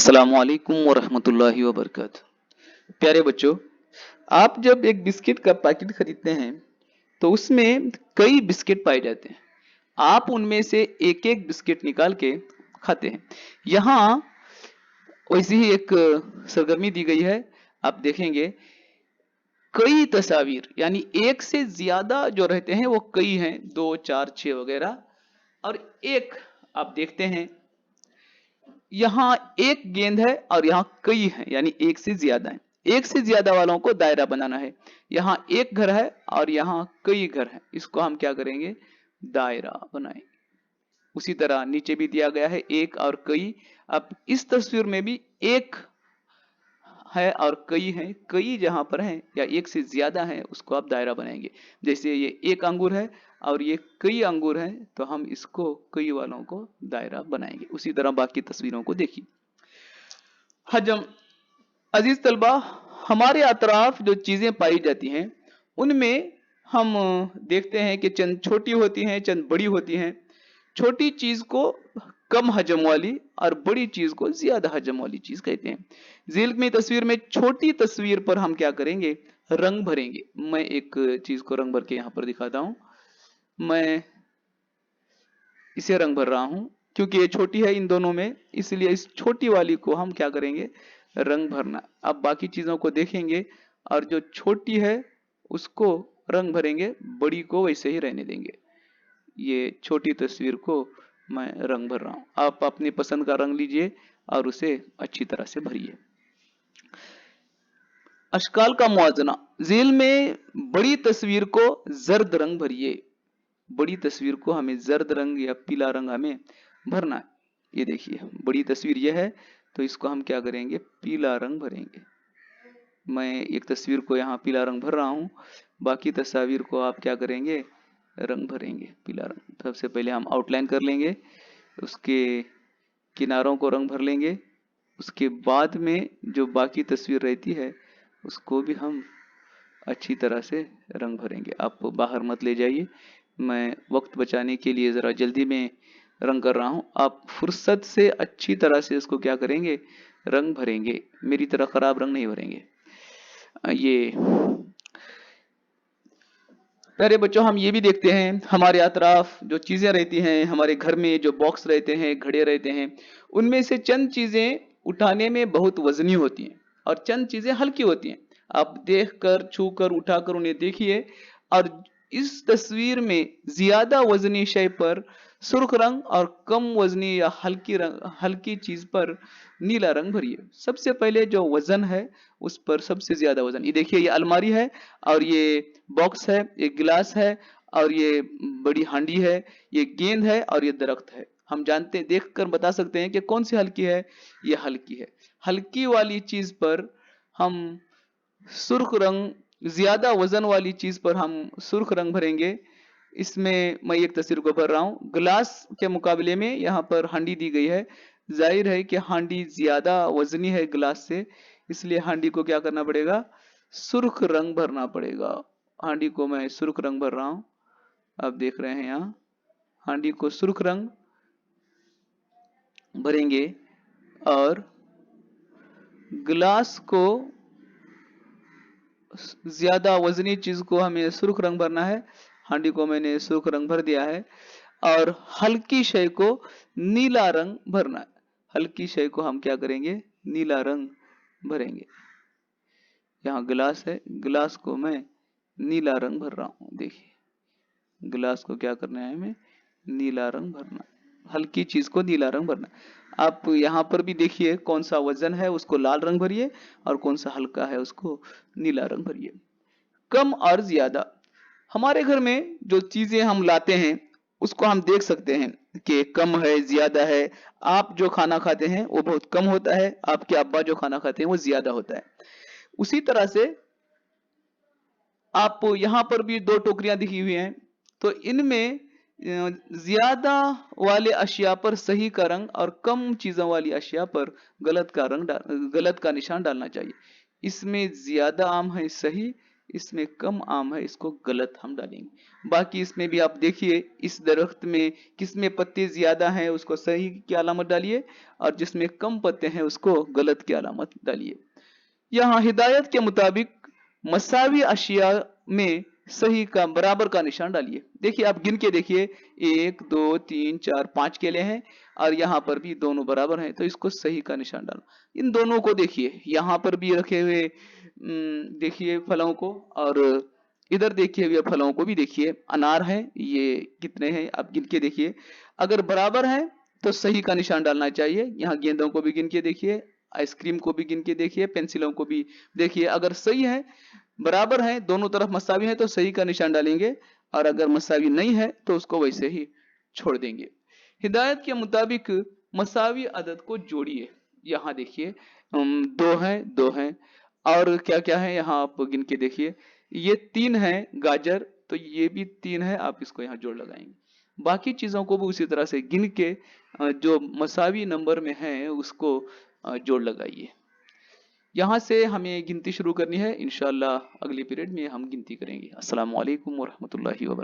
अस्सलामुअलैकुम वरहमतुल्लाहि वबरकातुहू। प्यारे बच्चों, आप जब एक बिस्किट का पैकेट खरीदते हैं तो उसमें कई बिस्किट पाए जाते हैं। आप उनमें से एक एक बिस्किट निकाल के खाते हैं। यहाँ वैसी ही एक सरगर्मी दी गई है। आप देखेंगे कई तस्वीर यानी एक से ज्यादा जो रहते हैं वो कई हैं, 2, 4, 6 वगैरह। और एक आप देखते हैं यहाँ एक गेंद है और यहाँ कई है यानी एक से ज्यादा है। एक से ज्यादा वालों को दायरा बनाना है। यहाँ एक घर है और यहाँ कई घर है, इसको हम क्या करेंगे, दायरा बनाएंगे। उसी तरह नीचे भी दिया गया है एक और कई। अब इस तस्वीर में भी एक है और कई है, कई जहां पर है या एक से ज्यादा है उसको आप दायरा बनाएंगे। जैसे ये एक अंगूर है और ये कई अंगूर है तो हम इसको कई वालों को दायरा बनाएंगे। उसी तरह बाकी तस्वीरों को देखिए। हजम। अजीज तलबा, हमारे अतराफ जो चीजें पाई जाती हैं उनमें हम देखते हैं कि चंद छोटी होती हैं, चंद बड़ी होती हैं। छोटी चीज को कम हजम वाली और बड़ी चीज को ज्यादा हजम वाली चीज कहते हैं। झील में तस्वीर में छोटी तस्वीर पर हम क्या करेंगे, रंग भरेंगे। मैं एक चीज को रंग भर के यहां पर दिखाता हूं। मैं इसे रंग भर रहा हूं क्योंकि ये छोटी है इन दोनों में, इसलिए इस छोटी वाली को हम क्या करेंगे, रंग भरना। अब बाकी चीजों को देखेंगे और जो छोटी है उसको रंग भरेंगे, बड़ी को वैसे ही रहने देंगे। ये छोटी तस्वीर को मैं रंग भर रहा हूं। आप अपनी पसंद का रंग लीजिए और उसे अच्छी तरह से भरिए। अशकाल का मुआवजना। झील में बड़ी तस्वीर को जर्द रंग भरिए। बड़ी तस्वीर को हमें जर्द रंग या पीला रंग हमें भरना है। ये देखिए बड़ी तस्वीर यह है तो इसको हम क्या करेंगे, पीला रंग भरेंगे। मैं एक तस्वीर को यहाँ पीला रंग भर रहा हूँ, बाकी तस्वीर को आप क्या करेंगे, रंग भरेंगे पीला रंग। सबसे पहले हम आउटलाइन कर लेंगे, उसके किनारों को रंग भर लेंगे। उसके बाद में जो बाकी तस्वीर रहती है उसको भी हम अच्छी तरह से रंग भरेंगे। आप बाहर मत ले जाइए, मैं वक्त बचाने के लिए ज़रा जल्दी में रंग कर रहा हूँ। आप फुर्सत से अच्छी तरह से इसको क्या करेंगे, रंग भरेंगे। मेरी तरह खराब रंग नहीं भरेंगे। ये प्यारे बच्चों, हम ये भी देखते हैं हमारे अतराफ जो चीज़ें रहती हैं, हमारे घर में जो बॉक्स रहते हैं, घड़े रहते हैं, उनमें से चंद चीज़ें उठाने में बहुत वजनी होती हैं और चंद चीज़ें हल्की होती हैं। आप देखकर, छूकर, उठाकर उन्हें देखिए। और इस तस्वीर में ज्यादा वजनी शय पर सुर्ख रंग और कम वजनी या हल्की चीज पर नीला रंग भरिए। सबसे पहले जो वजन है उस पर सबसे ज्यादा वजन, ये देखिए, ये अलमारी है और ये बॉक्स है, ये गिलास है और ये बड़ी हांडी है, ये गेंद है और ये दरख्त है। हम जानते हैं, देख कर बता सकते हैं कि कौन सी हल्की है, ये हल्की है। हल्की वाली चीज पर हम सुर्ख रंग, ज्यादा वजन वाली चीज पर हम सुर्ख रंग भरेंगे। इसमें मैं एक तस्वीर को भर रहा हूँ। गिलास के मुकाबले में यहाँ पर हांडी दी गई है। जाहिर है कि हांडी ज्यादा वजनी है गिलास से, इसलिए हांडी को क्या करना पड़ेगा, सुर्ख रंग भरना पड़ेगा। हांडी को मैं सुर्ख रंग भर रहा हूँ। आप देख रहे हैं यहाँ हांडी को सुर्ख रंग भरेंगे और गिलास को, ज्यादा वजनी चीज को हमें सुर्ख रंग भरना है। हांडी को मैंने सुर्ख रंग भर दिया है और हल्की शय को नीला रंग भरना है। हल्की शय को हम क्या करेंगे, नीला रंग भरेंगे। यहाँ गिलास है, गिलास को मैं नीला रंग भर रहा हूँ। देखिए गिलास को क्या करना है, हमें नीला रंग भरना, हल्की चीज को नीला रंग भरना। आप यहाँ पर भी देखिए कौन सा वजन है उसको लाल रंग भरिए और कौन सा हल्का है उसको नीला रंग भरिए। कम और ज्यादा। हमारे घर में जो चीजें हम लाते हैं उसको हम देख सकते हैं कि कम है, ज्यादा है। आप जो खाना खाते हैं वो बहुत कम होता है, आपके अब्बा जो खाना खाते हैं वो ज्यादा होता है। उसी तरह से आप यहाँ पर भी दो टोकरियां दिखी हुई हैं, तो इनमें ज्यादा वाले अशिया पर सही का रंग और कम चीजों वाली अशिया पर गलत का निशान डालना चाहिए। इसमें ज्यादा आम है सही, इसमें कम आम है, इसको गलत हम डालेंगे। बाकी इसमें भी आप देखिए, इस दरख्त में किसमें पत्ते ज्यादा हैं उसको सही की अलामत डालिए, और जिसमें कम पत्ते हैं उसको गलत की अलामत डालिए। यहाँ हिदायत के मुताबिक मसावी अशिया में सही का बराबर का निशान डालिए। देखिए आप गिन के देखिए, 1 2 3 4 5 केले हैं, और यहाँ पर भी दोनों बराबर हैं, तो इसको सही का निशान डालो। इन दोनों को देखिए, यहाँ पर भी रखे हुए देखिए फलों को, और इधर देखिए हुए फलों को भी देखिए। अनार है, ये कितने हैं आप गिन के देखिए। अगर बराबर है तो सही का निशान डालना चाहिए। यहाँ गेंदों को भी गिन के देखिए, आइसक्रीम को भी गिन के देखिए, पेंसिलों को भी देखिए। अगर सही है, बराबर है, दोनों तरफ मसावी है, तो सही का निशान डालेंगे, और अगर मसावी नहीं है तो उसको वैसे ही छोड़ देंगे। हिदायत के मुताबिक मसावी अदद को जोड़िए। यहाँ देखिए 2 है, 2 है, और क्या क्या है यहाँ आप गिन के देखिए। ये 3 है गाजर, तो ये भी 3 है, आप इसको यहाँ जोड़ लगाएंगे। बाकी चीजों को भी उसी तरह से गिन के जो मसावी नंबर में है उसको जोड़ लगाइए। यहाँ से हमें गिनती शुरू करनी है, इंशाल्लाह अगले पीरियड में हम गिनती करेंगे। अस्सलाम वालेकुम वरहमतुल्लाहि वबरकातुहू।